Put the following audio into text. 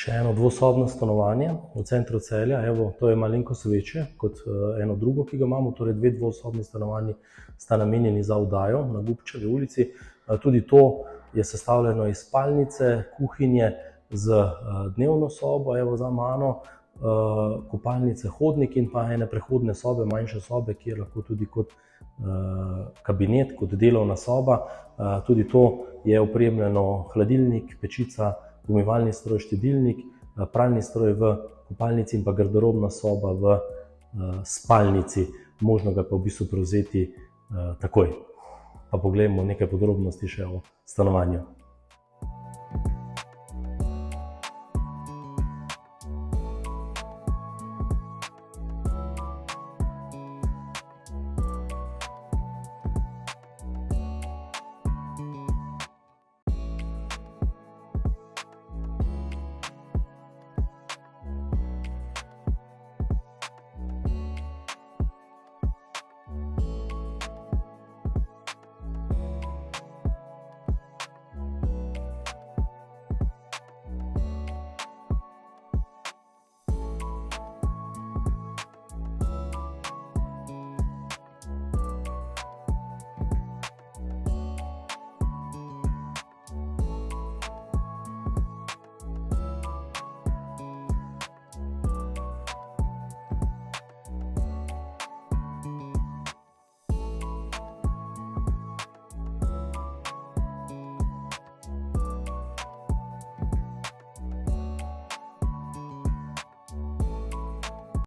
Še eno dvosobno stanovanje v centru Celja, evo, to je malenkost večje kot eno drugo, ki ga imamo, torej dve dvosobni stanovanji sta namenjeni za vdajo na Gubčevi ulici. Tudi to je sestavljeno iz spalnice, kuhinje z dnevno sobo, evo za mano, kopalnice, hodnik in pa ene prehodne sobe, manjše sobe, kjer lahko tudi kot kabinet, kot delovna soba. Tudi to je opremljeno hladilnik, pečica, umivalni stroj, štedilnik, pralni stroj v kopalnici in pa garderobna soba v spalnici. Možno ga pa v bistvu prevzeti takoj. Pa poglejmo nekaj podrobnosti še o stanovanju.